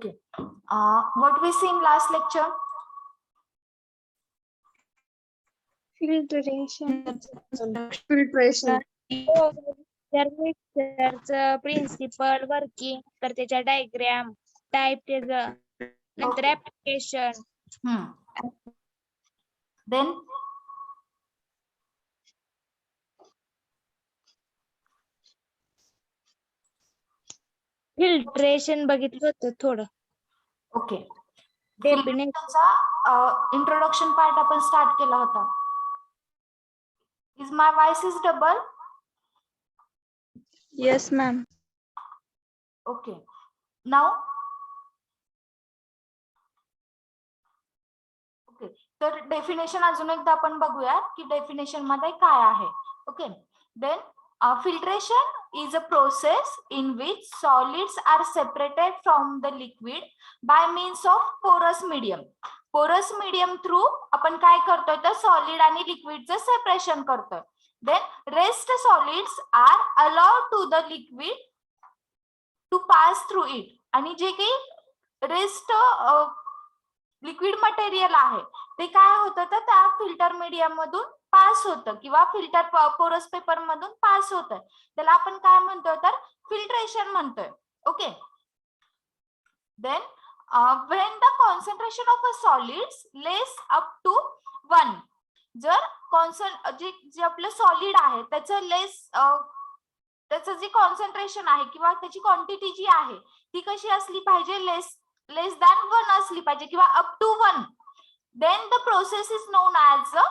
Okay. What we see in last lecture? Filtration. Principle working तर त्याच्या diagram type त्याचं नंतर Okay. ऍप्लिकेशन Then फिल्ट्रेशन बघितलं होतं थोडं okay. डेफिनेट इंट्रोडक्शन पार्ट आपण स्टार्ट केला होता. Is my voice is double? Yes, ma'am. Okay. Now. Okay. तर डेफिनेशन अजून एकदा आपण बघूया की डेफिनेशन मध्ये काय आहे. Okay. Then filtration is a process in which solids are separated from the liquid by means of porous medium. Porous medium through आपण काय करतोय तर सॉलिड आणि लिक्विडचं सेपरेशन करतोय. Then rest solids are allowed to the liquid to pass through it. आणि जे काही रेस्ट लिक्विड मटेरियल आहे ते काय होतं तर त्या फिल्टर मीडियम मधून पास होतं किंवा फिल्टर पोरस पेपर मधून पास होतं. त्याला आपण काय म्हणतोय तर फिल्ट्रेशन म्हणतोय. Okay. Then when the concentration of a solids less up to 1, जर जे आपलं सॉलिड आहे त्याचं त्याचं जे कॉन्सन्ट्रेशन आहे किंवा त्याची क्वांटिटी जी आहे ती कशी असली पाहिजे लेस दॅन 1 असली पाहिजे किंवा up to 1. Then the process is known as a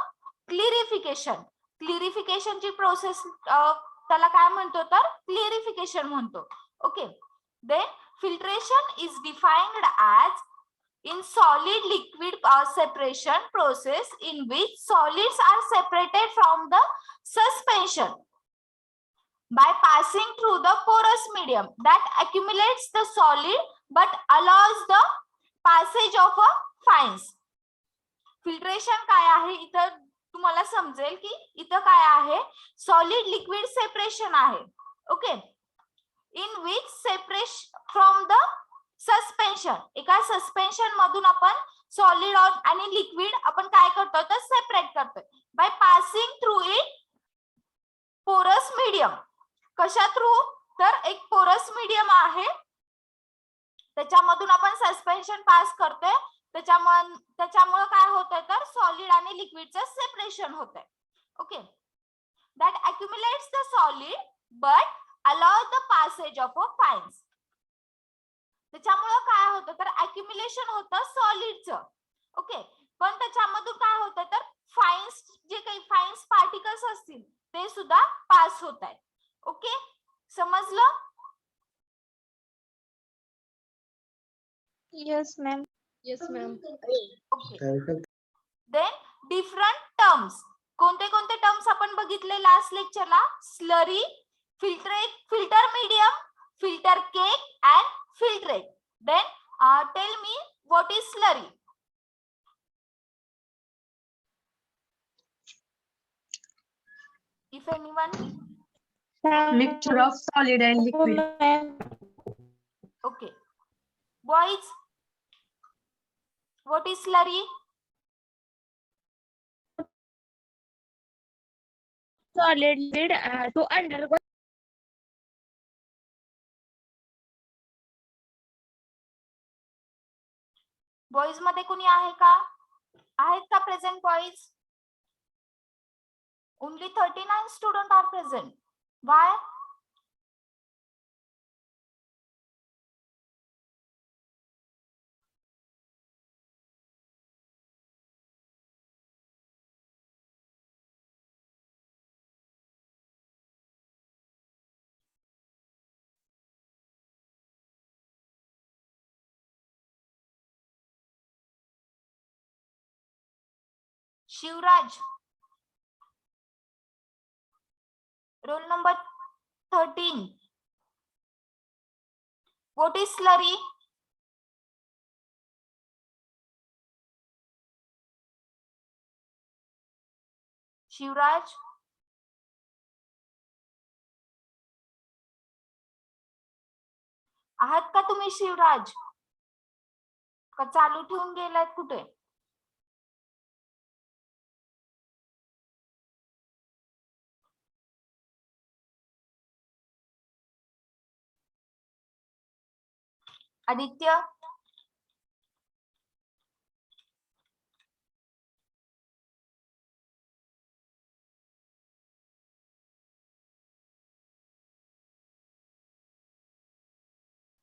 clarification. क्लिरिफिकेशनची प्रोसेस त्याला काय म्हणतो तर क्लिरिफिकेशन म्हणतो. Okay. Then filtration is defined as in solid liquid separation process in which solids are separated from the suspension by passing through the porous medium that accumulates the solid but allows the passage of a fines. Filtration काय आहे इथं तुम्हाला समजेल की इथं काय आहे solid liquid separation आहे. Okay. In which separation from the suspension. एका सस्पेन्शन मधून आपण सॉलिड आणि लिक्विड आपण काय करतो तर सेपरेट करतोय बाय पासिंग थ्रू इट पोरस मीडियम. कशा थ्रू तर एक पोरस मीडियम आहे त्याच्यामधून आपण सस्पेन्शन पास करतोय. त्याच्यामुळे काय होतंय तर सॉलिड आणि लिक्विडचं सेपरेशन होतंय. Okay. That accumulates the solid but allow the passage of a fines. त्याच्यामुळे काय होतं तर अक्युमुलेशन होतं सॉलिडचं. ओके. पण त्याच्यामधून काय होतं तर फाइन्स जे काही फाइन्स पार्टिकल्स असतील ते सुद्धा पास होत आहेत. ओके. समजलं? Yes, ma'am. Yes, ma'am. Okay. Then different terms. कोणते कोणते टर्म्स आपण बघितले लास्ट लेक्चरला? Slurry, filter medium, filter cake and filtrate. Then tell me what is slurry? If anyone? Mixture of solid and liquid. Okay. Boys, what is slurry? Solid lead to undergo boys मध्ये कोणी आहे का? आहेत का present boys? Only 39 students are present. Why? Shivraj. Roll number 13. What is slurry? Shivraj. आहात का तुम्ही शिवराज? का चालू ठेवून गेलात कुठे? आदित्य,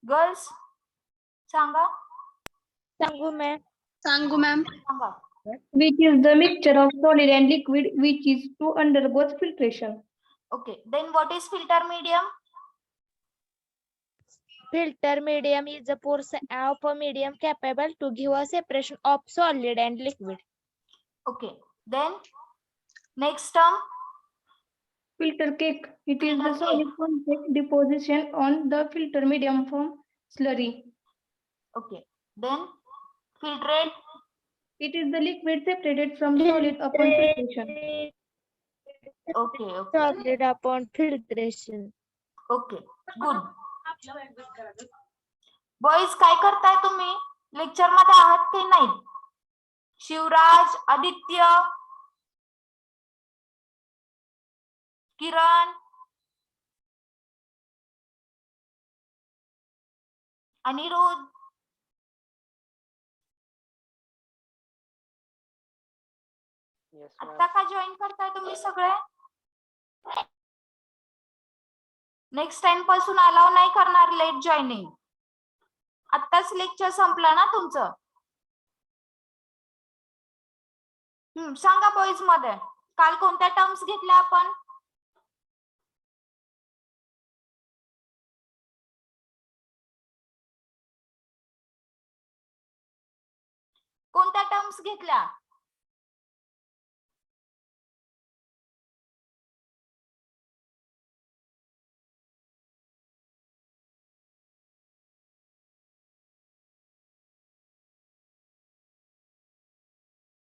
गर्ल्स सांगा सांगू मॅम. सांगू मॅम. सांगा. Which is the mixture of solid and liquid which is to undergoes filtration. Okay, then what is filter medium? Filter medium is a portion of a medium capable to give a separation of solid and liquid. Okay, then next term. Filter cake. It is the Filter solid cake. contact deposition on the filter medium from slurry. Okay, then filtrate. It is the liquid separated from solid upon filtration. Okay, okay, Solid upon filtration. okay, good. Boys काय करताय तुम्ही? Lecture मध्ये आहात की नाही? शिवराज, आदित्य, किरण, अनिरुद्ध, आता का join करताय तुम्ही सगळे? नेक्स्ट टाइम पासून अलाव नाही करणार लेट जॉईनिंग. आत्ताच लेक्चर संपला ना तुमचं. सांगा बॉईज मध्ये काल कोणत्या टर्म्स घेतल्या आपण? कोणत्या टर्म्स घेतल्या?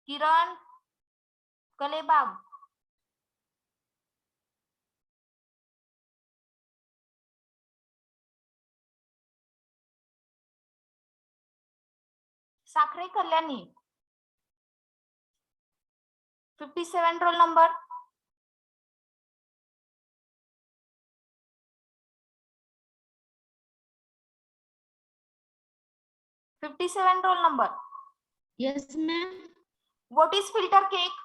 Kiran, Kalebag, Sakhare, Kalyani, 57 roll number. Roll number. Yes, ma'am. What is filter cake?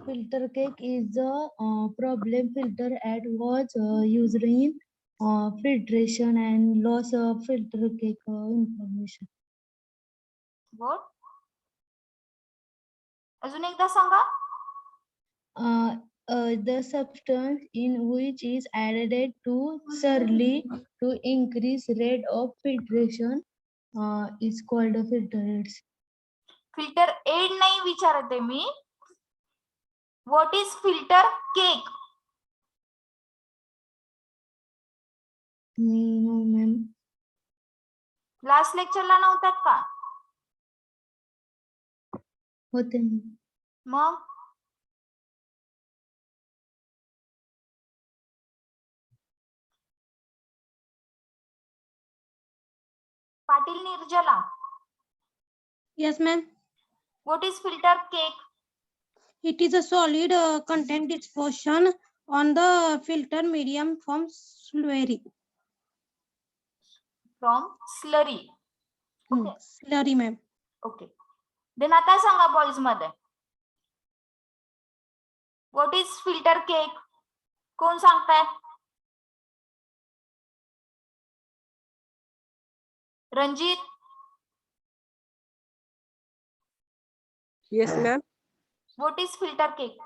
Filter cake is a problem filter at was used in filtration and loss of filter cake information. What? अजून एकदा सांगा. The substance in which is added to surly to increase rate of filtration is called a filter aids. Filter aid नाही विचारते मी. What is filter cake? No, ma'am. Last लेक्चरला नव्हतात का? होते ma'am. मग Patil Nirjala. Yes, ma'am. What is filter cake? It is a solid content dispersion on the filter medium from slurry. From slurry. Okay Slurry, ma'am. Okay. Then आता सांगा boys मध्ये what is filter cake? कोण सांगताय? Ranjit. Yes, ma'am. What is filter cake?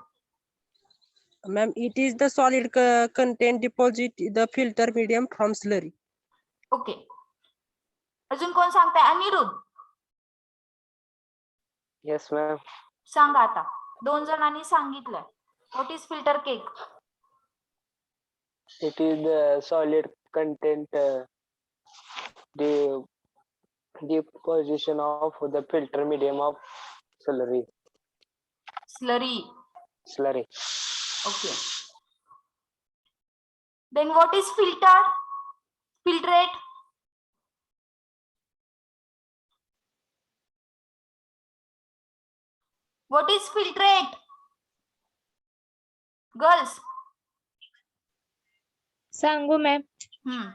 Ma'am, it is the solid content deposit the filter medium from slurry. Okay. अजून कोण सांगताय? Aniruddha Yes, ma'am. सांगा आता. 2 जणांनी सांगितलंय. What is filter cake? It is the solid content the deposition of the filter medium of slurry. Slurry. Slurry. Okay. Then what is filter? Filtrate. What is filtrate? Girls. सांगू ma'am. Hmm.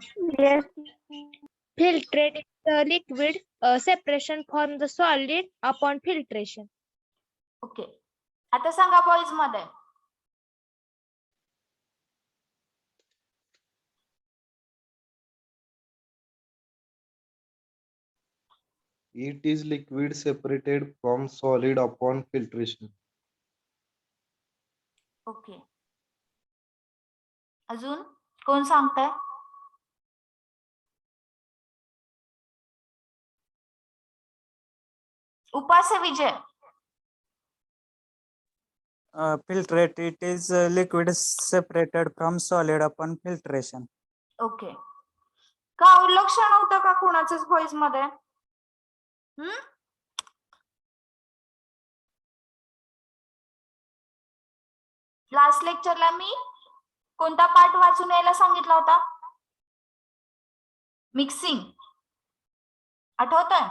Filtrate is the liquid separation from the solid upon filtration. Okay. आता सांगा boys मध्ये. It is liquid separated from solid upon filtration. Okay. अजून कोण सांगताय? उपास्य विजय. Filtrate, it is liquid separated from solid upon filtration. Okay. का लक्ष नव्हतं का कोणाचंच व्हॉइस मध्ये? लास्ट लेक्चरला मी कोणता पार्ट वाचून यायला सांगितला होता? मिक्सिंग. आठवतंय?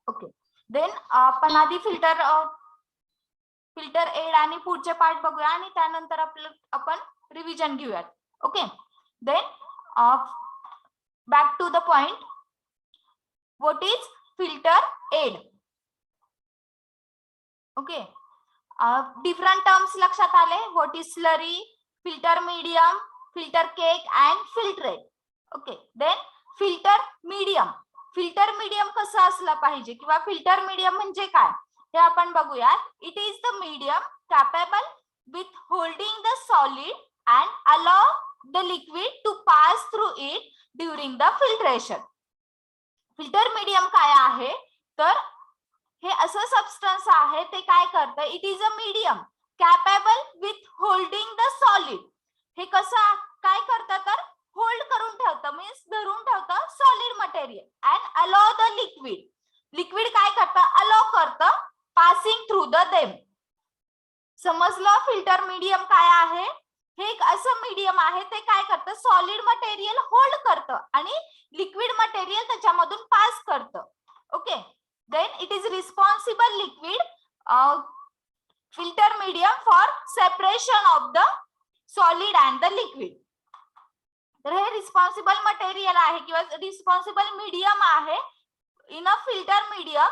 ओके. देन आपण आधी फिल्टर एड आणि पुढचे पार्ट बघूया आणि त्यानंतर आपण रिव्हिजन घेऊयात. Okay. Then back to the point. What is filter aid? Okay. Different terms लक्षात आले. What is slurry, filter medium, filter cake and filtrate. Okay. Then filter medium. Filter medium कसं असलं पाहिजे किंवा फिल्टर मीडियम म्हणजे काय हे आपण बघूया. It is the medium capable with holding the solid and allow the liquid to pass through it during the filtration. Filter medium काय आहे तर हे असं सबस्टन्स आहे ते काय करतं. It is a medium capable with holding the solid. हे कसं काय करतं तर होल्ड करून ठेवतं मीन्स धरून ठेवतं solid material and allow the liquid. Liquid काय करतं अलाउ करतं पासिंग थ्रू द देम. समजलं फिल्टर मीडियम काय आहे? हे एक असं मीडियम आहे ते काय करतं सॉलिड मटेरियल होल्ड करतं आणि लिक्विड मटेरियल त्याच्यामधून पास करतं. Okay. Then it is responsible liquid filter medium for separation of the solid and the liquid. तर हे रिस्पॉन्सिबल मटेरियल आहे किंवा रिस्पॉन्सिबल मीडियम आहे in a filter medium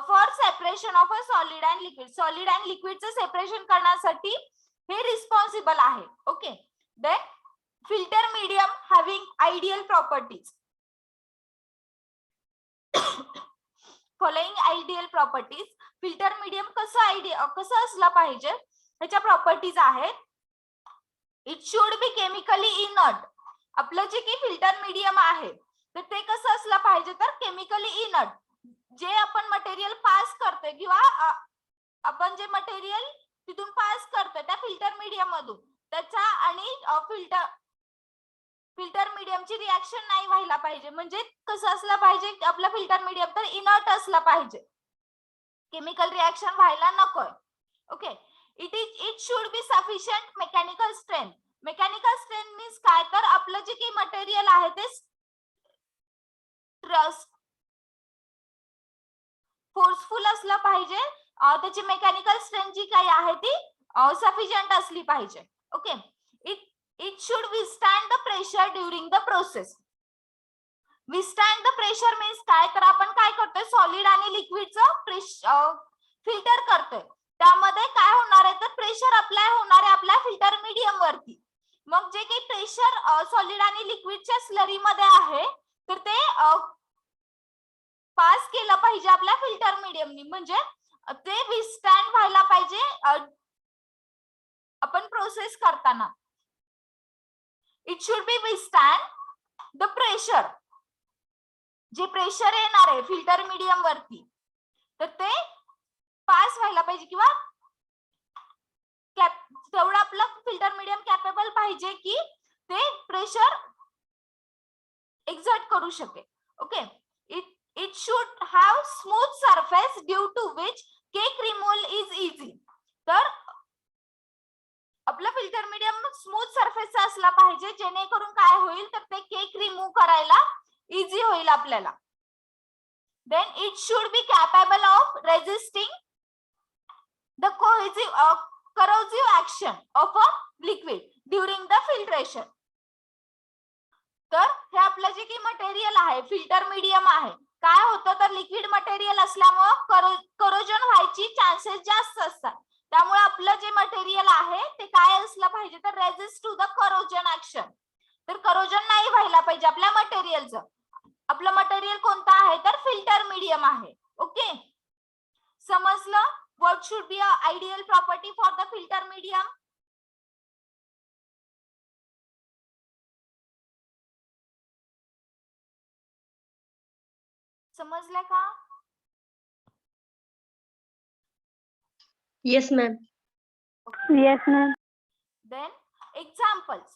for separation of a solid and liquid. Solid and लिक्विडचं separation करण्यासाठी हे responsible आहे. Okay. Then filter medium having ideal properties. Following ideal properties. Filter medium कसं असलं पाहिजे ह्याच्या प्रॉपर्टीज आहेत. It should be chemically inert. आपलं जे की फिल्टर मीडियम आहे तर ते कसं असलं पाहिजे तर केमिकली इनर्ट. जे आपण मटेरियल पास करतोय किंवा आपण जे मटेरियल तिथून पास करतोय त्या फिल्टर मीडियम मधून त्याचा आणि फिल्टर मीडियमची रिएक्शन नाही व्हायला पाहिजे. म्हणजे कसं असलं पाहिजे आपलं फिल्टर मीडियम तर इनर्ट असलं पाहिजे. केमिकल रिएक्शन व्हायला नकोय. Okay. It should B sufficient mechanical strength. Mechanical strength means काय तर आपलं जे काही मटेरियल आहे ते फोर्सफुल असलं पाहिजे. त्याची मेकॅनिकल स्ट्रेंथ जी काही आहे ती सफिशियंट असली पाहिजे. Okay. It should withstand the pressure during the process. Withstand the pressure means काय तर आपण काय करतोय सॉलिड आणि लिक्विडचं फिल्टर करतोय. त्यामध्ये काय होणार आहे तर प्रेशर अप्लाय होणार आहे आपल्या फिल्टर मीडियम वरती. मग जे काही प्रेशर सॉलिड आणि लिक्विडच्या स्लरी मध्ये आहे तर ते पास केलं पाहिजे आपल्या फिल्टर मीडियमनी. म्हणजे ते विथस्टँड व्हायला पाहिजे आपण प्रोसेस करताना. It should be withstand the pressure. जे प्रेशर येणार आहे फिल्टर मीडियम वरती तर ते पास व्हायला पाहिजे किंवा तेवढं आपलं फिल्टर मीडियम कॅपेबल पाहिजे की ते प्रेशर एक्झर्ट करू शकेल. Okay. It should have smooth surface due to which cake removal is easy. तर आपलं आपला फिल्टर मीडियम स्मूथ सरफेसचा असला पाहिजे, जेणेकरून काय होईल तर ते केक रिमूव्ह करायला इझी होईल आपल्याला. Then it should be capable of resisting the corrosive action of a liquid during the filtration. तर हे आपलं जे काही मटेरियल आहे, फिल्टर मीडियम आहे, काय होतं तर लिक्विड मटेरियल असल्यामुळे करोजन व्हायची चान्सेस जास्त असतात. त्यामुळे आपलं जे मटेरियल आहे ते काय असलं पाहिजे तर resist to the corrosion action. तर करोजन नाही व्हायला पाहिजे आपल्या मटेरियलचं. आपलं मटेरियल कोणतं आहे तर फिल्टर मीडियम आहे. ओके, समजलं? What should be a ideal property for the filter medium? समजलं का? Yes, ma'am. Yes, ma'am. Then examples.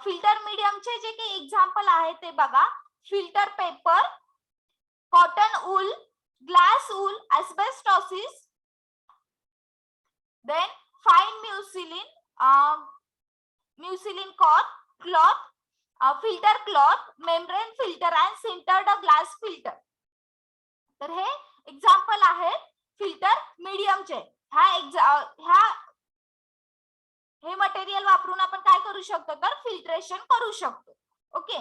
Filter मीडियमचे जे काही एक्झाम्पल आहे ते बघा. Filter paper, cotton wool, glass wool, asbestosis, then fine muslin cloth, filter cloth, membrane filter and sintered glass filter. तर हे एक्झाम्पल आहेत फिल्टर मीडियमचे. हे मटेरियल वापरून आपण काय करू शकतो तर फिल्ट्रेशन करू शकतो. Okay,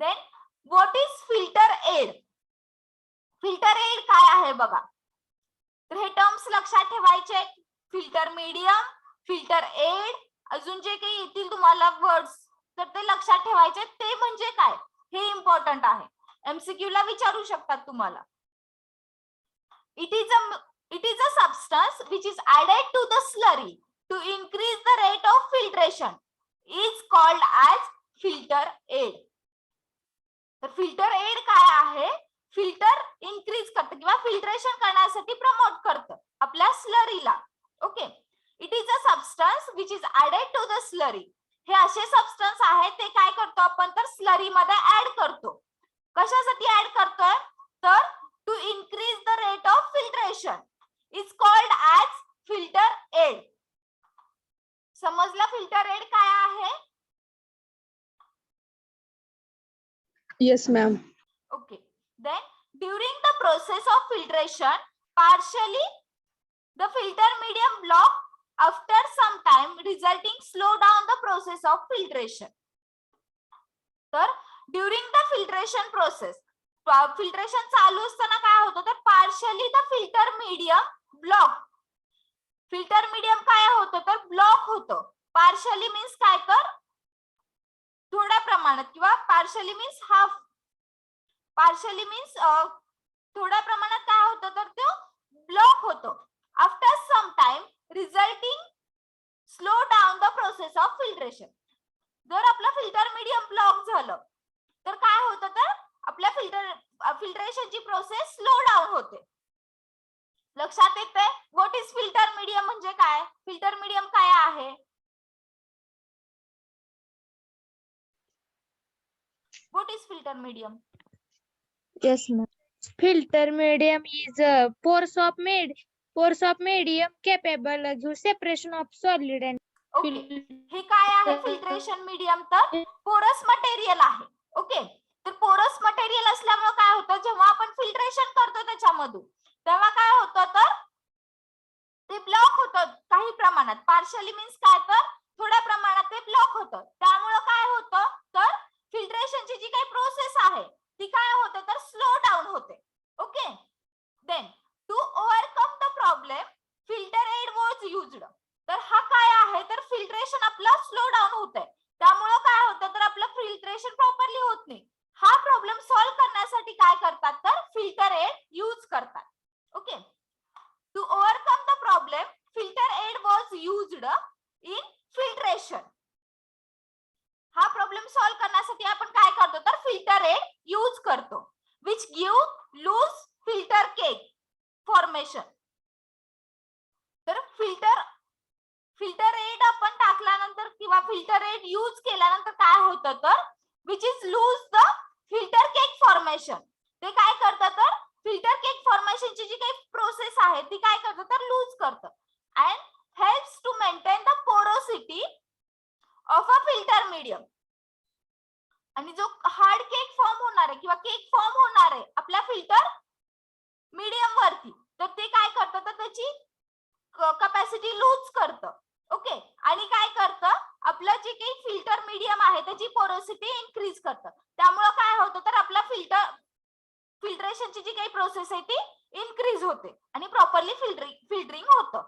then what is filter aid? Filter aid काय आहे बघा. तर हे टर्म्स लक्षात ठेवायचे. फिल्टर मीडियम, फिल्टर एड, अजून जे काही येतील तुम्हाला वर्ड्स तर ते लक्षात ठेवायचे. ते म्हणजे काय हे इम्पॉर्टंट आहे. एमसीक्यू ला विचारू शकतात तुम्हाला. It is a substance which is added to the slurry to increase the rate of filtration is called as filter aid. तर फिल्टर एड काय आहे? फिल्टर इन्क्रीज करतं किंवा फिल्ट्रेशन करण्यासाठी प्रमोट करतं आपल्या स्लरीला. Okay, it is a substance which is added to the slurry. हे असे सबस्टन्स आहेत ते काय करतो आपण तर स्लरी मध्ये ऍड करतो. कशासाठी ऍड करतोय तर to increase the rate of filtration is called as filter aid. समजलं फिल्टर एड काय आहे? Yes, ma'am. Okay, then during the process of filtration, partially the filter medium block after some time, resulting slow down the process of filtration. तर during the filtration process, filtration चालू असताना काय होतं तर partially the filter medium block. Filter medium काय होतं तर block होतं. पार्शली मीन्स काय तर थोड्या प्रमाणात किंवा partially means half. Partially means थोड्या प्रमाणात काय होतं तर तो ब्लॉक होतो. After some time resulting slow down the process of filtration. जर आपलं फिल्टर मीडियम ब्लॉक झालं तर काय होतं तर आपल्या फिल्ट्रेशनची प्रोसेस स्लो डाऊन होते. लक्षात येते? व्हॉट इज फिल्टर मीडियम म्हणजे काय? फिल्टर मीडियम काय आहे? What is filter medium? Yes, ma'am. Filter medium is a pores of medium capable of separation of solid and okay, हे काय आहे फिल्ट्रेशन मीडियम तर पोरस मटेरियल आहे. ओके, तर पोरस मटेरियल असल्यामुळे काय होतं जेव्हा आपण फिल्ट्रेशन करतो त्याच्यामधून तेव्हा काय होतं तर ते ब्लॉक होतं काही प्रमाणात. पार्शली मीन्स काय तर थोड्या प्रमाणात ते ब्लॉक होतं. त्यामुळे काय होतं तर फिल्ट्रेशनची जी काही प्रोसेस आहे ती काय होते तर स्लो डाऊन होते. Okay, then to overcome the problem filter aid was used. तर हा काय आहे तर फिल्ट्रेशन आपलं स्लो डाऊन होतंय. त्यामुळे काय होतं तर आपलं फिल्ट्रेशन प्रॉपरली होत नाही. हा प्रॉब्लेम सॉल्व्ह करण्यासाठी काय करतात तर फिल्टर एड यूज करतात. Okay, to overcome the problem filter aid was used in filtration. हा प्रॉब्लेम सॉल्व्ह करण्यासाठी आपण काय करतो तर फिल्टर एड यूज करतो. Which give loose filter cake formation. तर फिल्टर एड आपण टाकल्यानंतर किंवा फिल्टर एड यूज केल्यानंतर काय होतं तर which is lose the filter cake formation. ते काय करतात तर फिल्टर केक फॉर्मेशनची जी काही प्रोसेस आहे ती काय करतं तर लूज करतं and helps to maintain the porosity of a filter medium. आणि जो हार्ड केक फॉर्म होणार आहे किंवा केक फॉर्म होणार आहे आपल्या फिल्टर मीडियम वरती, तर ते काय करतं तर त्याची कॅपॅसिटी लूज करतं. ओके, आणि काय करतं आपलं जे काही फिल्टर मीडियम आहे त्याची पोरोसिटी इन्क्रीज करतं. त्यामुळे काय होतं तर आपला फिल्ट्रेशनची जी काही प्रोसेस आहे ती इन्क्रीज होते आणि प्रॉपरली फिल्टरिंग होतं.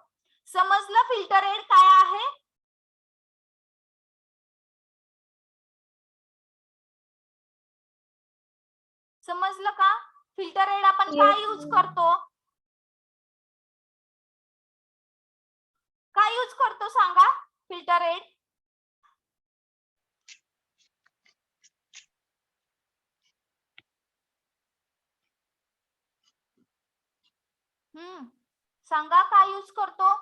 समजलं फिल्टर एड काय आहे? समजलं का? फिल्टर एड आपण काय यूज करतो? काय यूज करतो सांगा फिल्टर एड? सांगा काय यूज करतो?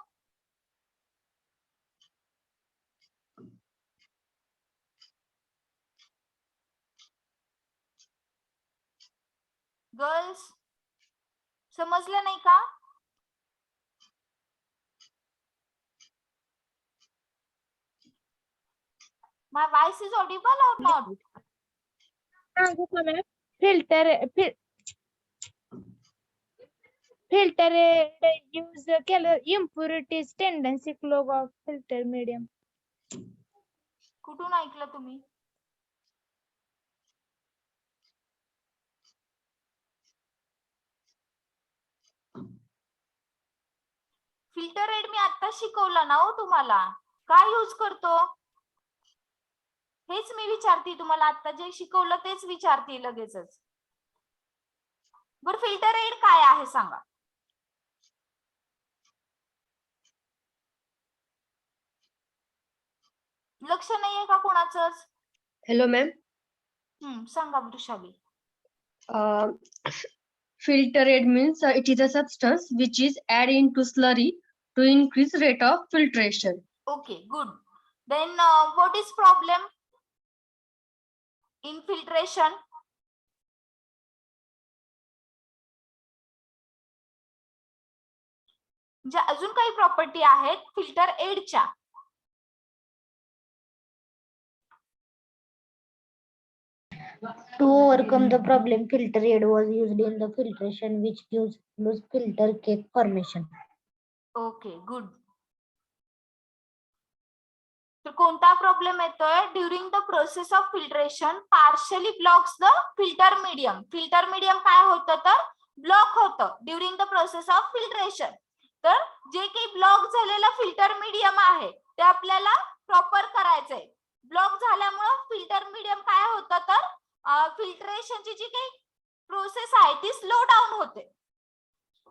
गर्ल्स समजलं नाही का? My voice is audible or not? Filter use impurities tendency clog of filter medium. कुठून ऐकलं तुम्ही? फिल्टर एड मी आता शिकवलं ना हो तुम्हाला. काय यूज करतो हेच मी विचारते तुम्हाला. आता जे शिकवलं तेच विचारते लगेचच. बरं फिल्टर एड काय आहे सांगा? लक्ष नाहीये का कोणाचंच? Hello, ma'am. सांगा Vrushali. Filter aid means it is a substance which is added into slurry to increase rate of filtration. Okay, good. Then what is problem in filtration? ज्या अजून काही प्रॉपर्टी आहेत filter एडच्या. To overcome the problem, filter aid was used in the filtration, which gives loose filter cake formation. Okay, good. तर कोणता problem येतोय? During the process of filtration partially blocks the filter medium. Filter medium काय होतं तर block होतं during the process of filtration. तर जे काही ब्लॉक झालेला फिल्टर मीडियम आहे ते आपल्याला प्रॉपर करायचंय. ब्लॉक झाल्यामुळे फिल्टर मीडियम काय होतं तर फिल्ट्रेशनची जी काही प्रोसेस आहे ती स्लो डाऊन होते.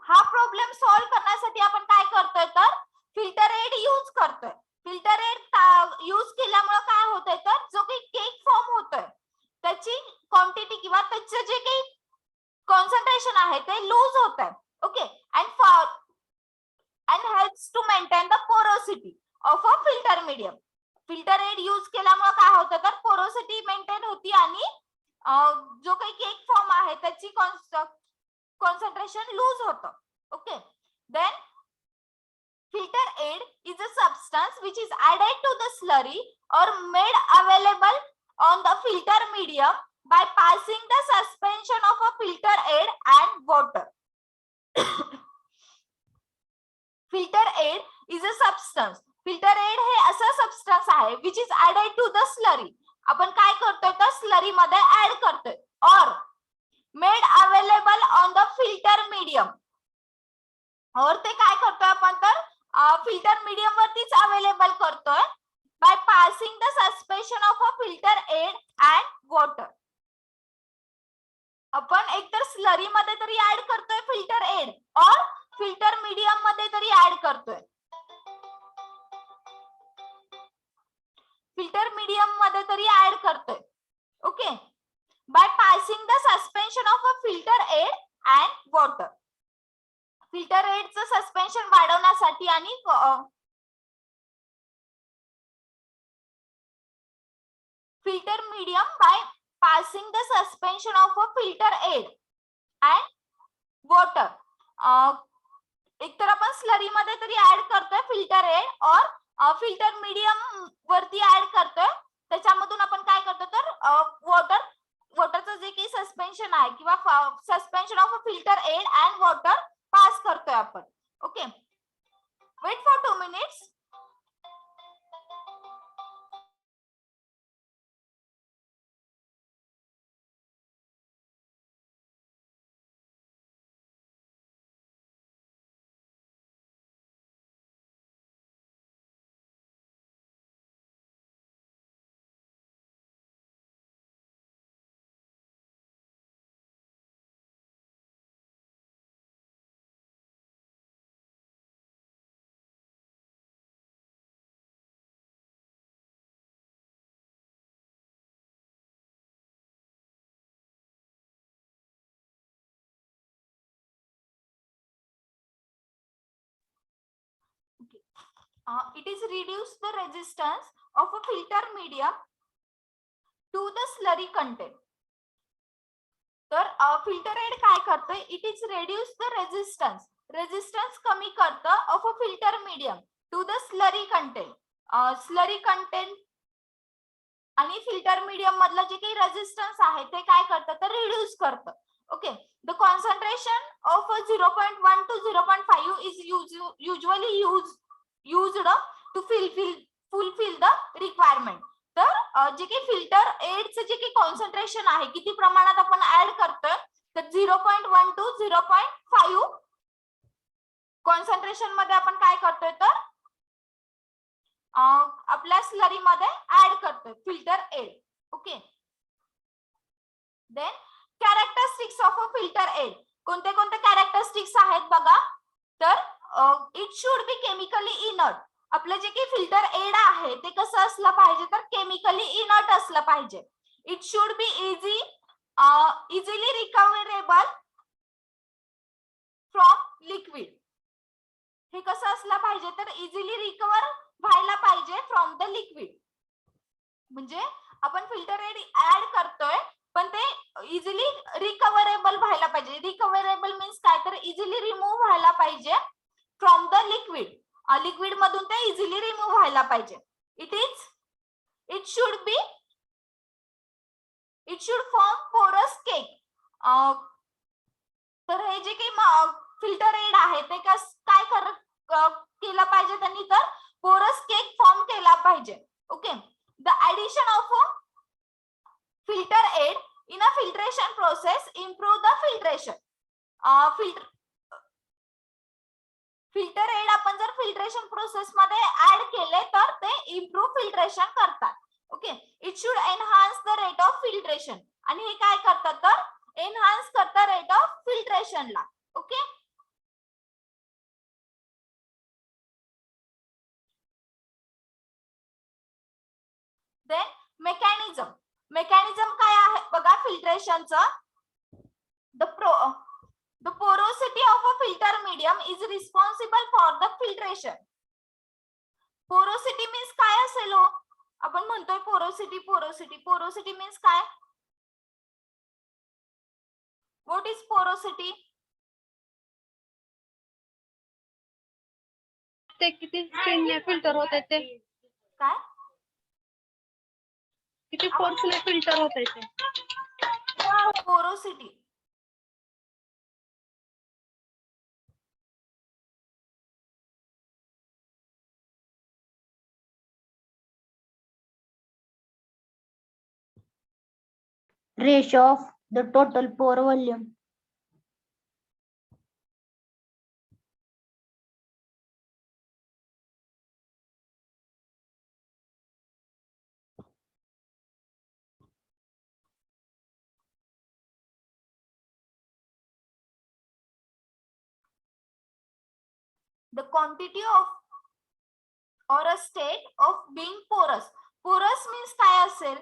हा प्रॉब्लेम सॉल्व्ह करण्यासाठी आपण काय करतोय तर फिल्टर एड यूज करतोय. फिल्टर एड यूज केल्यामुळे काय होतंय तर जो काही केक फॉर्म होतोय त्याची क्वांटिटी किंवा त्याचं जे काही कॉन्सन्ट्रेशन आहे ते लूज होत आहे. Okay, and helps to maintain the porosity of a filter medium. Filter aid use केल्यामुळे काय होतं तर पोरोसिटी मेंटेन होती आणि जो काही केक फॉर्म आहे त्याची कॉन्सन्ट्रेशन लूज होतं. Okay, then filter aid is a substance which is added to the slurry or made available on the filter medium by passing the suspension of a filter aid and water. Filter aid is a substance. Filter aid हे असं substance आहे which is added to the slurry. आपण काय करतोय तर slurry मध्ये add करतोय or made available on the filter medium. और ते काय करतोय आपण तर फिल्टर मीडियम वरतीच अवेलेबल करतोय by passing the suspension of a filter aid and water. आपण एकतर स्लरी मध्ये तरी ऍड करतोय फिल्टर एड और फिल्टर मीडियम मध्ये तरी ऍड करतोय. फिल्टर मीडियम मध्ये तरी ऍड करतोय. Okay, by passing the suspension of a filter aid and water. Filter एडचं सस्पेन्शन वाढवण्यासाठी आणि filter medium by passing the suspension of a filter aid and water. एकतर आपण स्लरी मध्ये तरी ऍड करतोय फिल्टर एड और फिल्टर मीडियम वरती ऍड करतोय, त्याच्यामधून आपण काय करतो तर वॉटरचं जे काही सस्पेन्शन आहे किंवा suspension of a filter aid and water pass करतोय आपण. Okay, wait for 2 minutes. It is reduce the resistance of a filter medium to the slurry content. तर फिल्टर एड काय करतं, it is reduce the resistance कमी करतं of a filter medium to the slurry content आणि filter medium मधलं जे काही resistance आहे ते काय करतं तर रिड्यूस करतं. Okay, the concentration of 0.1 to 0.5 is usually used to fulfill the requirement. तर जे काही फिल्टर एडचं जे काही कॉन्सन्ट्रेशन आहे किती प्रमाणात आपण ऍड करतोय तर 0.1 to 0.5 कॉन्सन्ट्रेशन मध्ये आपण काय करतोय तर आपल्या स्लरी मध्ये ऍड करतोय filter aid. Okay, then characteristics of a filter aid. कोणते कोणते कॅरेक्टरिस्टिक्स आहेत बघा, तर it should be chemically inert. आपलं जे काही फिल्टर एड आहे ते कसं असलं पाहिजे तर केमिकली इनर्ट असलं पाहिजे. It should be easily recoverable from liquid. हे कसं असलं पाहिजे तर इझिली रिकव्हर व्हायला पाहिजे फ्रॉम द लिक्विड. म्हणजे आपण फिल्टर एड ऍड करतोय पण ते इझिली रिकव्हरेबल व्हायला पाहिजे. रिकव्हरेबल मीन्स काय तर इझिली रिमूव्ह व्हायला पाहिजे फ्रॉम द लिक्विड. लिक्विड मधून ते इझिली रिमूव्ह व्हायला पाहिजे. इट शुड फॉर्म पोरस केक. तर हे जे काही फिल्टर एड आहे ते काय केलं पाहिजे त्यांनी तर पोरस केक फॉर्म केला पाहिजे. Okay, the addition of filter aid in a filtration process improve the filtration. Filter aid आपण जर फिल्ट्रेशन प्रोसेस मध्ये ऍड केले तर ते इम्प्रूव्ह फिल्ट्रेशन करतात. Okay, it should enhance the rate of filtration. आणि हे काय करतात तर एनहान्स करतात रेट ऑफ फिल्ट्रेशनला. ओके, देन मेकॅनिझम काय आहे बघा फिल्ट्रेशनचं. The porosity of a filter medium is responsible for the filtration. Porosity means काय असेल हो, आपण म्हणतोय पोरोसिटी means काय. What is porosity? ते किती स्ट्रेनने फिल्टर होते ते, काय किती फोर्सने फिल्टर होते ते. Porosity ratio of the total pore volume. the quantity of or a state of being porous. Porous means काय असेल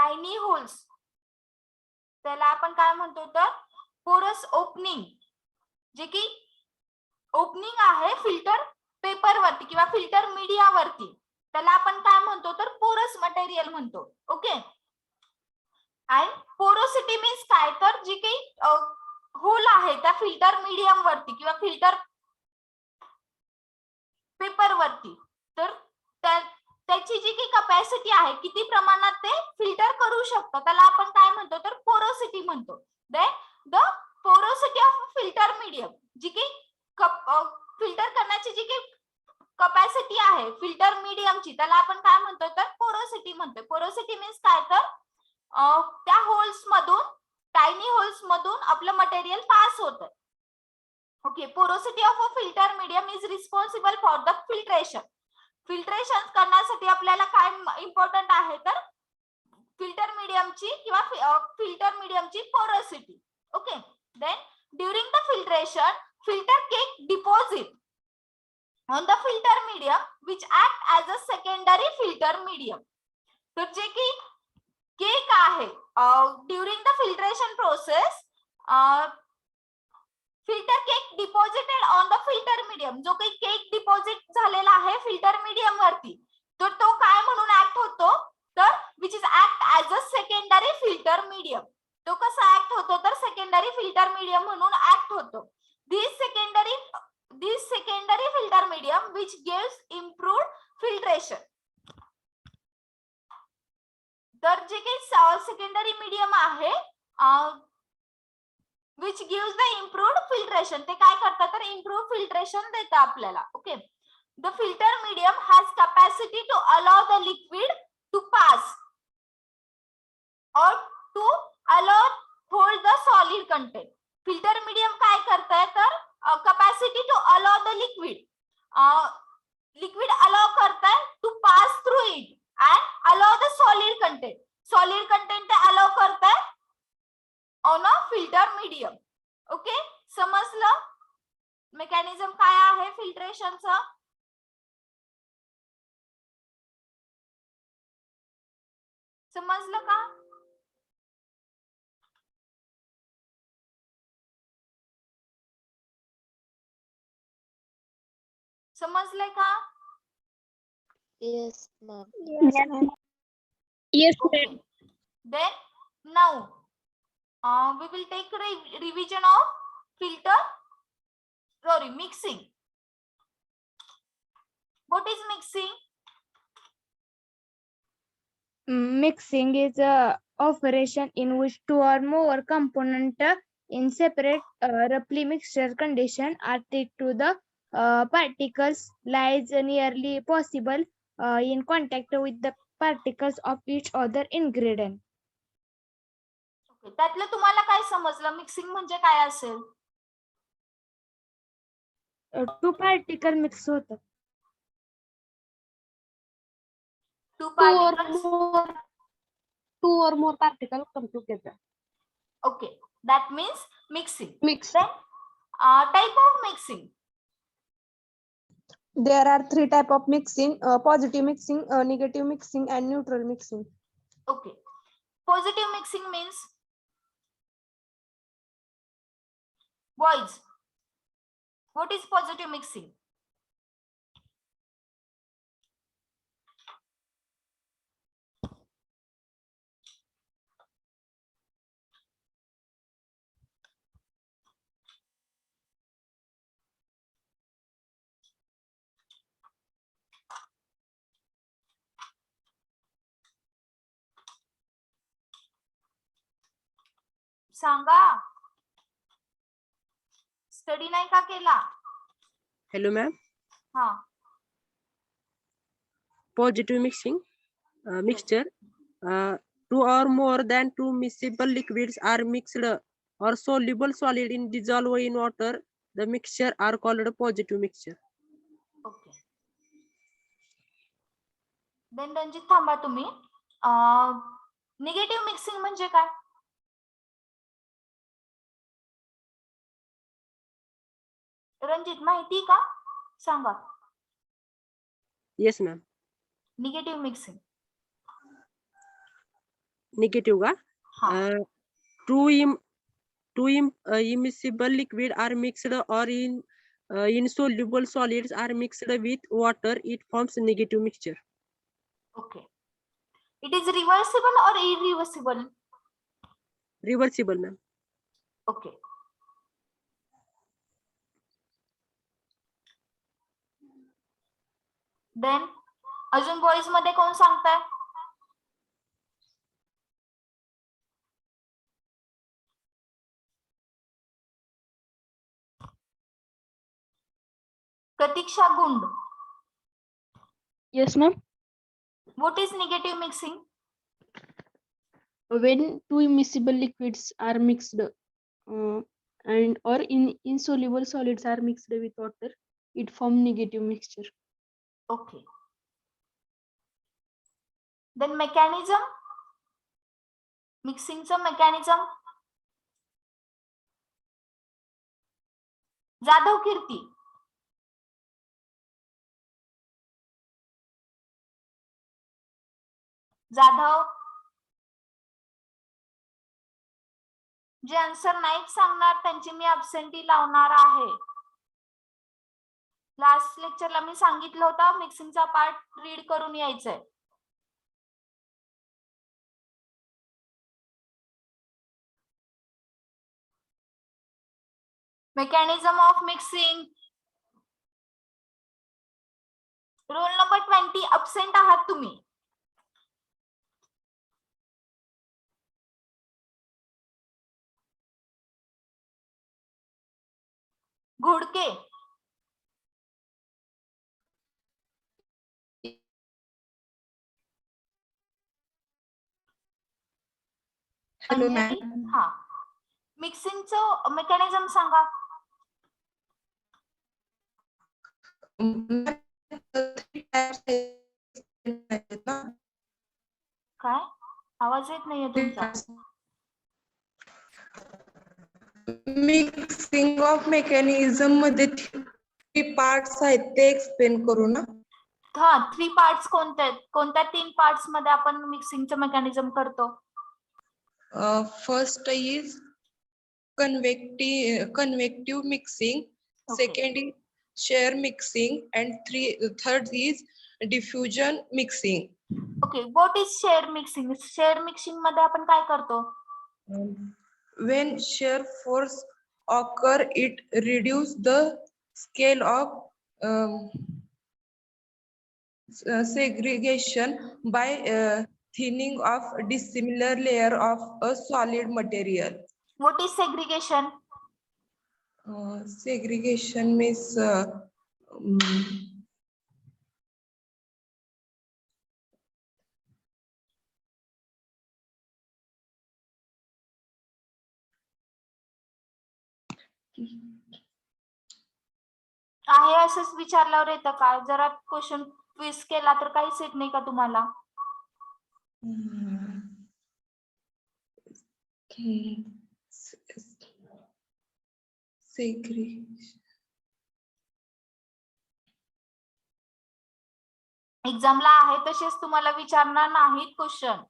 टायनी होल्स, त्याला आपण काय म्हणतो तर पोरस ओपनिंग, जे की ओपनिंग आहे फिल्टर पेपर वरती किंवा फिल्टर मीडिया वरती, त्याला आपण काय म्हणतो तर पोरस मटेरियल म्हणतो. ओके. आणि पोरोसिटी मीन्स काय तर जे काही होल आहे त्या फिल्टर मीडियम वरती किंवा फिल्टर पेपर वरती, तर त्याची जी काही कपॅसिटी आहे, किती प्रमाणात ते फिल्टर करू शकतं, त्याला आपण काय म्हणतो तर पोरोसिटी म्हणतो. The porosity of filter medium, जी काही फिल्टर करण्याची जी काही कपॅसिटी आहे फिल्टर मीडियमची, त्याला आपण काय म्हणतो तर पोरोसिटी म्हणतो. पोरोसिटी मीन्स काय तर त्या होल्स मधून, टायनी होल्स मधून आपलं मटेरियल पास होतं. Okay. Porosity of a filter medium is responsible for the filtration. Filtration करण्यासाठी आपल्याला काय इम्पॉर्टंट आहे तर फिल्टर मीडियमची किंवा फिल्टर मीडियमची porosity. Okay. Then during the filtration filter cake deposit on the filter medium which act as a secondary filter medium. तर जे की केक आहे during the filtration process, filter cake deposited on the filter medium, जो काही cake deposit झालेला आहे filter medium वरती, तर तो काय म्हणून ऍक्ट होतो तर which is act as a secondary filter medium. तो कसा ऍक्ट होतो तर सेकंडरी फिल्टर मीडियम म्हणून ऍक्ट होतो. This secondary filter medium which gives improved filtration. तर जे काही सेकंडरी मीडियम आहे which gives the improved filtration, ते काय करतात तर इम्प्रूव्ह फिल्ट्रेशन देतं आपल्याला. Okay. The filter medium has capacity to allow the liquid to pass or to allow hold the solid content. Filter medium काय करताय तर capacity to allow the liquid, liquid allow करताय to pass through it and allow the solid content. Solid content ते allow करताय on a filter medium. Okay. समजलं mechanism काय आहे फिल्ट्रेशनचं? समजलं का? समजलंय का? Yes, ma'am. Yes, Okay. Then now we will take revision of mixing. What is mixing? Mixing is a operation in which two or more components in separate roughly mixture condition are taken to the particles lies nearly possible in contact with the particles of each other ingredient. Okay. त्यातलं तुम्हाला काय समजलं? Mixing म्हणजे काय असेल? Two particle mix होतात. Two particles. Two or more particles come together. Okay. That means mixing. Mix. Then type of mixing. There are three types of mixing: positive mixing, negative mixing, and neutral mixing. Okay. Positive mixing means, boys, what is positive mixing? सांगा. Study नाही का केला? Hello, ma'am. हा. Positive mixing mixture. Two or more than two miscible liquids are mixed or soluble solid in dissolved in water. The mixture are called a positive mixture. Okay. Then Ranjit थांबा तुम्ही. Negative mixing म्हणजे काय? रणजित माहिती का? सांगा. Yes, ma'am. Negative mixing. Negative का हा two immiscible liquid are mixed or insoluble solids are mixed with water, it forms negative mixture. Okay. It is reversible or irreversible? Reversible, ma'am. Okay. Then अजून boys मध्ये कोण सांगताय? Pratiksha Gund. Yes, ma'am. What is negative mixing? When two immiscible liquids are mixed and or insoluble solids are mixed with water, it forms negative mixture. Okay. Then mechanism. Mixing च mechanism. Jadhav कीर्ती. जाधव. जे answer नाही सांगणार त्यांची मी absentee लावणार आहे. Last लेक्चरला मी सांगितलं होतं मिक्सिंगचा part read करून यायचंय. Mechanism of mixing. Roll number 20 absent आहात तुम्ही. घोडके. Hello, अंजली. ma'am. हा मिक्सिंगचं मेकॅनिझम सांगा. काय आवाज येत नाहीये तुमचा. मिक्सिंग ऑफ मेकॅनिझम मध्ये 3 पार्ट्स आहेत ते एक्सप्लेन करू ना. हा 3 पार्ट्स कोणते आहेत? कोणत्या 3 पार्ट्स मध्ये आपण मिक्सिंगचं मेकॅनिझम करतो? First is convective mixing, Okay. second is shear mixing, and third is diffusion mixing. Okay. What is share mixing? Share mixing मध्ये आपण काय करतो? When shear force occur, it reduce the scale of segregation by thinning of dissimilar layer of a solid material. What is segregation? Segregation means आहे असंच विचारल्यावर येतं का? जरा question twist केला तर काहीच येत नाही का तुम्हाला? एक्झामला आहे तसेच तुम्हाला विचारणार नाहीत क्वेश्चन.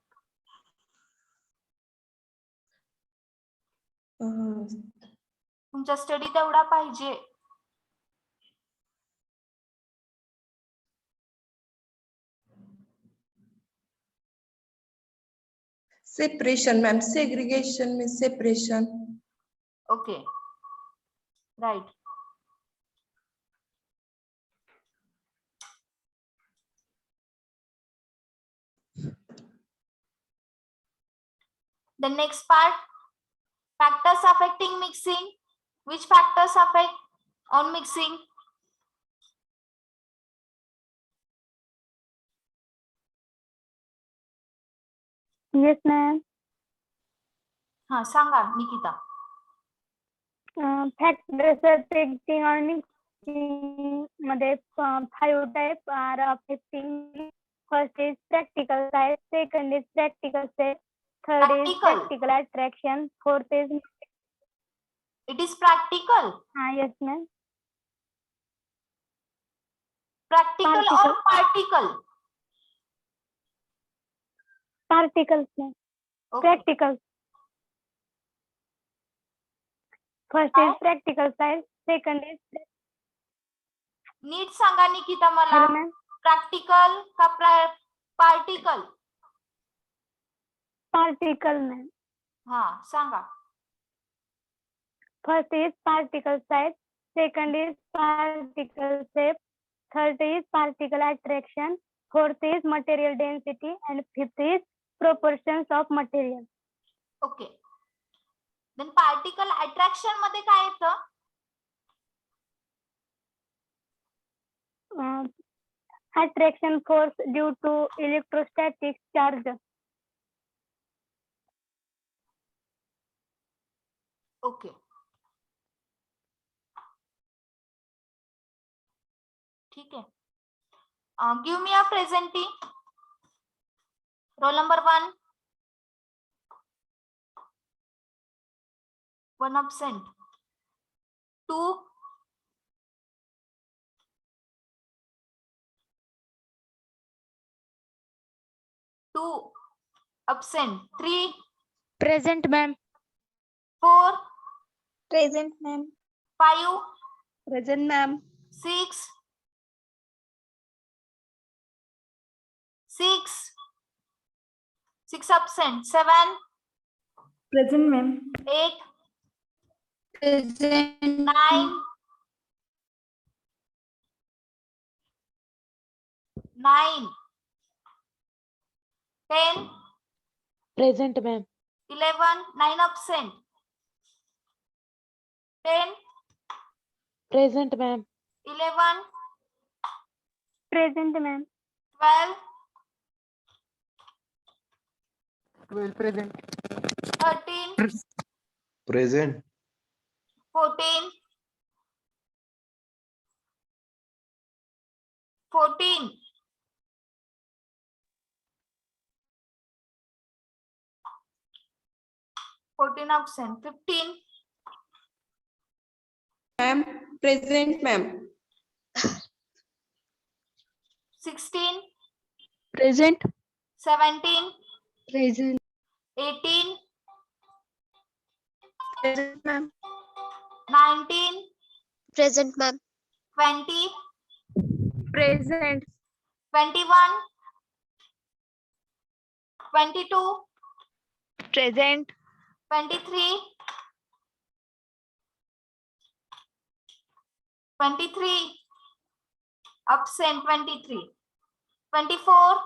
तुमचा स्टडी तेवढा पाहिजे. separation, ma'am. Segregation means separation. Okay. Right. The next part, factors affecting mixing. Which factors affect on mixing? Yes, ma'am. हा सांगा Nikita. Factors affecting or mixing मध्ये 5 types are affecting. First is practical side, second is practical side, third is practical attraction, fourth is. It is practical. Yes, ma'am. Practical or particle? Particles, ma'am. Okay. Practical. First is practical side. Second is नीट सांगा निकिता मला hello ma'am. Practical का particle. Particle ma'am. हा सांगा. First is particle size. Second is particle shape. Third is particle attraction. Fourth is material density. And fifth is proportions of material. Okay. Then particle attraction मध्ये काय येतं? Attraction force due to electrostatic charge. Okay. ठीक आहे. Give me a presenty. Roll number 1. 1 absent. 2. 2 absent. 3. Present ma'am. 4. Present ma'am. 5. Present ma'am. 6. 6 absent. 7. Present ma'am. 8. Present. 9. 9. 10. Present ma'am. 11. 9 absent. 10. Present ma'am. 11. Present ma'am. 12. 12 present. 13. Present. 14. 14. 14 absent. 15. Ma'am, present ma'am. 16. Present. 17. Present. 18. Present ma'am. 19. Present ma'am. 20. Present. 21. 22. Present. 23. 23. Absent. 23. 24.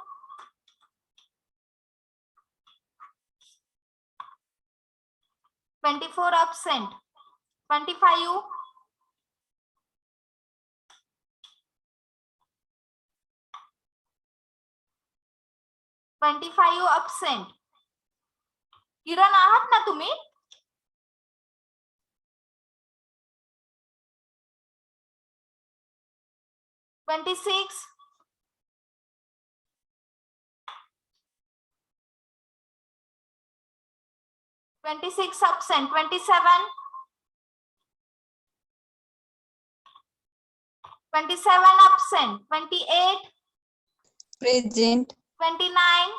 24 absent. 25. 25 absent. किरण आहात ना तुम्ही? $26. 26 absent. 27. 27 absent. 28. Present. 29.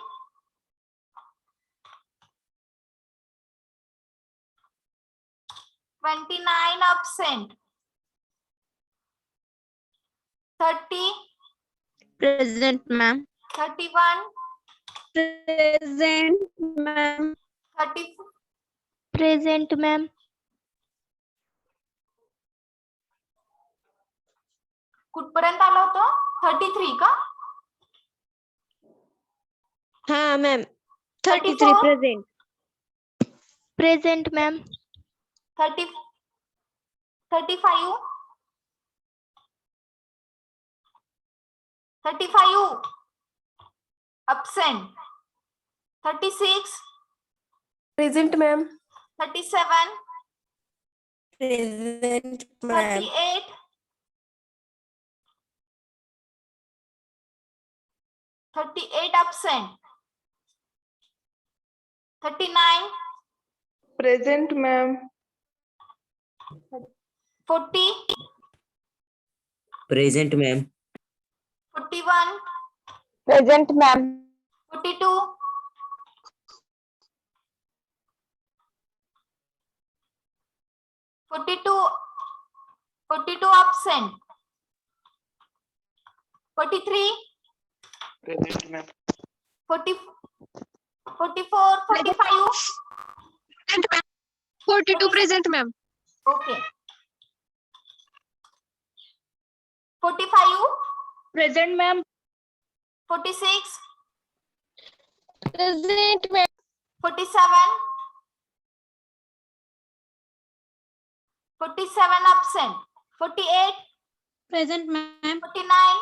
29 absent. 30. Present ma'am. 31. Present ma'am. 30. Present ma'am. कुठपर्यंत आलं होतं? 33 का? Ha ma'am. 33 present. Present ma'am. 30. 35. 35 absent. 36. Present ma'am. 37. Present ma'am. 38. 38 absent. 39. Present ma'am. 40. Present ma'am. 41. Present ma'am. 42. 42 absent. 43. Present, ma'am. 44, 45. 42 present, ma'am. Okay. 45. Present, ma'am. 46. Present, ma'am. 47. 47 absent. 48. Present, ma'am. 49.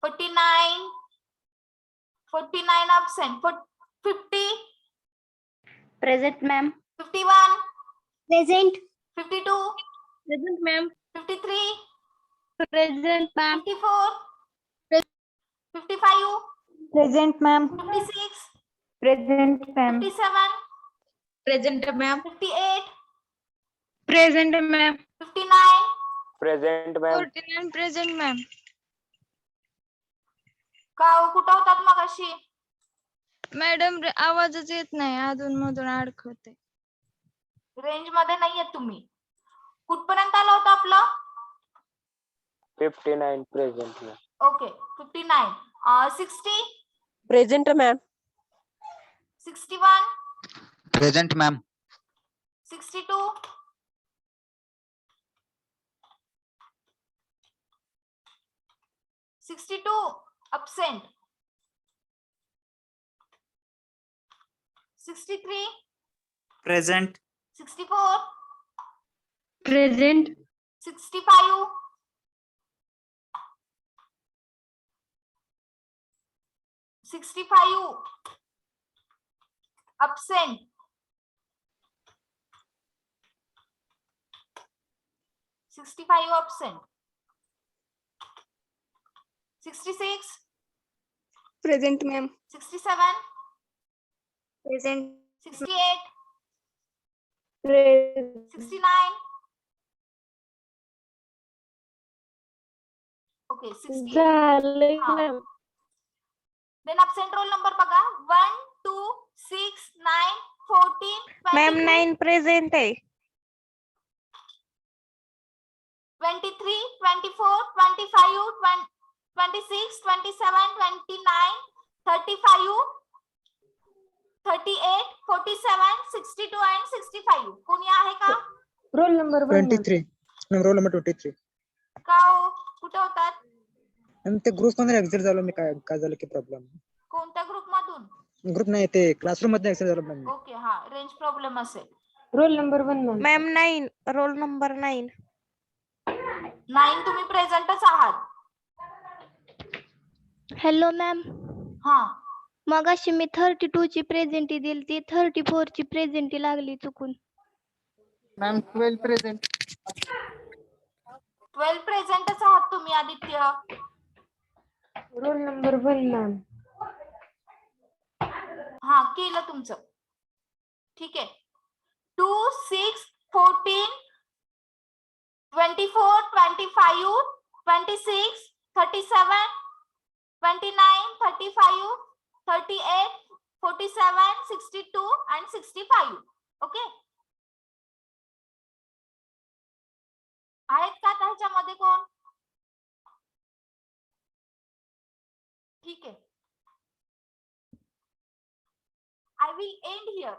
49. 49 absent. 50. Present, ma'am. 51. Present. 52. Present, ma'am. 53. Present, ma'am. 54. 55. Present, ma'am. 56. Present, ma'am. 57. Present, ma'am. 58. Present, ma'am. 59. Present, ma'am. 49 present, ma'am. का हो, कुठं होतात मगाशी? Madam आवाजच येत नाही, अधून मधून अडकवते. रेंज मध्ये नाहीये तुम्ही. कुठपर्यंत आलं होतं आपलं? 59 present, ma'am. Okay. 59. 60. Present, ma'am. 61. Present, ma'am. 62. 62 absent. 63. Present. 64. Present. 65. 65 absent. 65 absent. 66. Present, ma'am. 67. Present. 68. Present. 69. Okay, 68. झालंय, हा. ma'am. Then absent roll number बघा. 1, 2, 6, 9, 14, Ma'am, 23, 9 present आहे. 23, 24, 25, 26, 27, 29, 35, 38, 47, 62 and 65. कोणी आहे का? Roll number 23. Roll number 23. का हो? कुठे होतात? ते ग्रुप मध्ये एक्झिट झालो मी. काय झालं की प्रॉब्लेम? कोणत्या ग्रुप मधून? ग्रुप नाही, ते क्लासरूम मध्ये एक्झिट झालो मॅम. ओके, हा, रेंज प्रॉब्लेम असेल. Role number 1 ma'am 9 roll number 9 9 तुम्ही प्रेझेंटच आहात. हॅलो मॅम हा, मगाशी मी 32 ची प्रेझेंटी दिली ती 34 ची प्रेझेंटी लागली चुकून. Ma'am 12 present. 12 प्रेझेंटच आहात तुम्ही आदित्य. रोल नंबर 1 मॅम हा, केलं तुमचं. ठीक आहे. 2, 6, 14, 24, 25, 26, 37, 29, 35, 38, 47, 62 and 65. ओके, आहेत का त्याच्यामध्ये कोण? ठीक आहे. I will end here.